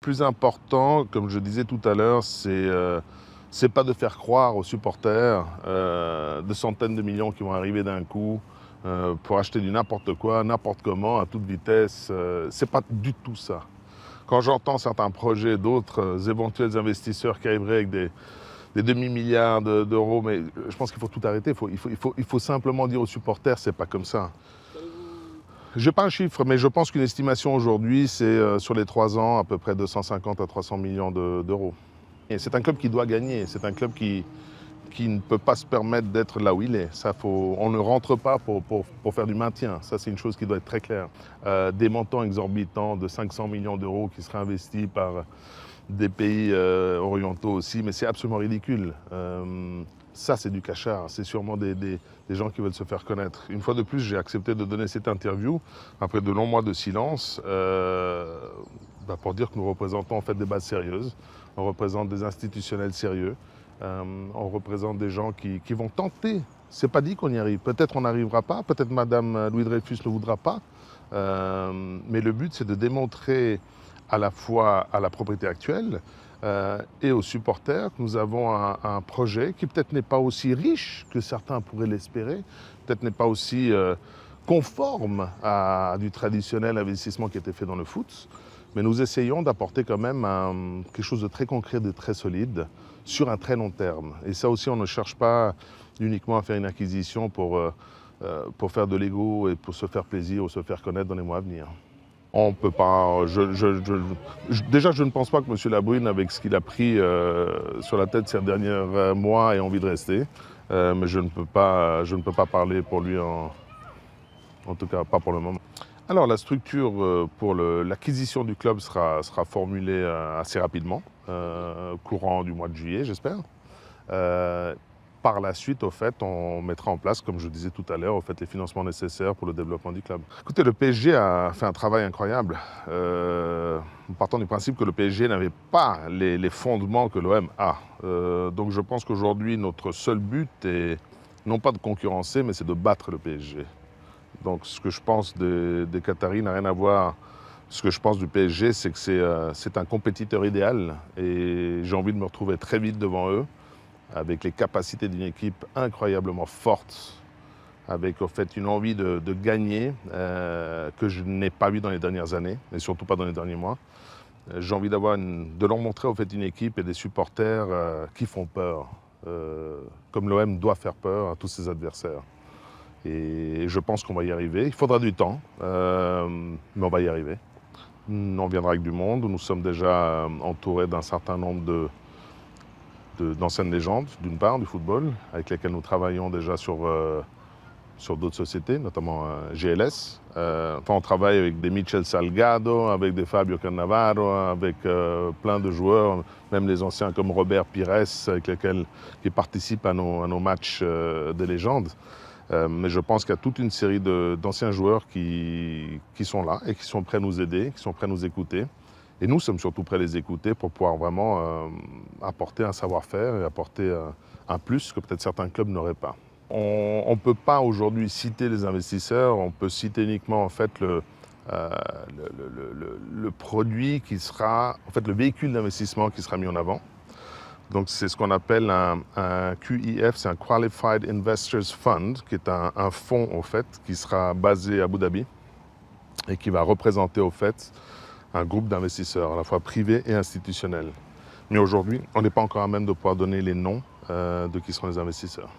plus important, comme je disais tout à l'heure, c'est pas de faire croire aux supporters de centaines de millions qui vont arriver d'un coup pour acheter du n'importe quoi, n'importe comment, à toute vitesse. C'est pas du tout ça. Quand j'entends certains projets d'autres éventuels investisseurs qui arriveraient avec des demi-milliards d'euros, mais je pense qu'il faut tout arrêter. Il faut simplement dire aux supporters, c'est pas comme ça. Je n'ai pas un chiffre, mais je pense qu'une estimation aujourd'hui, c'est sur les 3 ans, à peu près 250 à 300 millions d'euros. Et c'est un club qui doit gagner, c'est un club qui ne peut pas se permettre d'être là où il est. On ne rentre pas pour faire du maintien, ça c'est une chose qui doit être très claire. Des montants exorbitants de 500 millions d'euros qui seraient investis par des pays orientaux aussi, mais c'est absolument ridicule. Ça, c'est du cachard. C'est sûrement des gens qui veulent se faire connaître. Une fois de plus, j'ai accepté de donner cette interview après de longs mois de silence pour dire que nous représentons en fait des bases sérieuses. On représente des institutionnels sérieux. On représente des gens qui vont tenter. C'est pas dit qu'on y arrive. Peut-être on n'arrivera pas. Peut-être Madame Louis Dreyfus ne voudra pas. Mais le but, c'est de démontrer à la fois à la propriété actuelle et aux supporters que nous avons un projet qui peut-être n'est pas aussi riche que certains pourraient l'espérer, peut-être n'est pas aussi conforme à du traditionnel investissement qui était fait dans le foot, mais nous essayons d'apporter quand même quelque chose de très concret, de très solide, sur un très long terme. Et ça aussi, on ne cherche pas uniquement à faire une acquisition pour faire de l'ego et pour se faire plaisir ou se faire connaître dans les mois à venir. On peut pas. Déjà, je ne pense pas que M. Labrune, avec ce qu'il a pris sur la tête ces derniers mois, ait envie de rester. Mais je ne peux pas parler pour lui, en tout cas pas pour le moment. Alors, la structure pour l'acquisition du club sera formulée assez rapidement, courant du mois de juillet, j'espère. Par la suite, au fait, on mettra en place, comme je disais tout à l'heure, les financements nécessaires pour le développement du club. Écoutez, le PSG a fait un travail incroyable. Partant du principe que le PSG n'avait pas les fondements que l'OM a. Donc je pense qu'aujourd'hui, notre seul but est non pas de concurrencer, mais c'est de battre le PSG. Donc ce que je pense des Qataris n'a rien à voir. Ce que je pense du PSG, c'est que c'est un compétiteur idéal. Et j'ai envie de me retrouver très vite devant eux, avec les capacités d'une équipe incroyablement forte, avec au fait une envie de gagner que je n'ai pas vue dans les dernières années, et surtout pas dans les derniers mois. J'ai envie de leur montrer au fait une équipe et des supporters qui font peur, comme l'OM doit faire peur à tous ses adversaires. Et je pense qu'on va y arriver. Il faudra du temps, mais on va y arriver. On viendra avec du monde. Nous sommes déjà entourés d'un certain nombre d'anciennes légendes, d'une part, du football, avec lesquelles nous travaillons déjà sur d'autres sociétés, notamment GLS. On travaille avec des Michel Salgado, avec des Fabio Cannavaro, avec plein de joueurs, même les anciens comme Robert Pires, avec lesquels qui participent à nos matchs de légende. Mais je pense qu'il y a toute une série d'anciens joueurs qui sont là et qui sont prêts à nous aider, qui sont prêts à nous écouter. Et nous sommes surtout prêts à les écouter pour pouvoir vraiment apporter un savoir-faire et apporter un plus que peut-être certains clubs n'auraient pas. On ne peut pas aujourd'hui citer les investisseurs, on peut citer uniquement en fait le produit qui sera, en fait le véhicule d'investissement qui sera mis en avant. Donc c'est ce qu'on appelle un QIF, c'est un Qualified Investors Fund, qui est un fonds en fait qui sera basé à Abu Dhabi et qui va représenter au fait un groupe d'investisseurs, à la fois privés et institutionnels. Mais aujourd'hui, on n'est pas encore à même de pouvoir donner les noms de qui seront les investisseurs.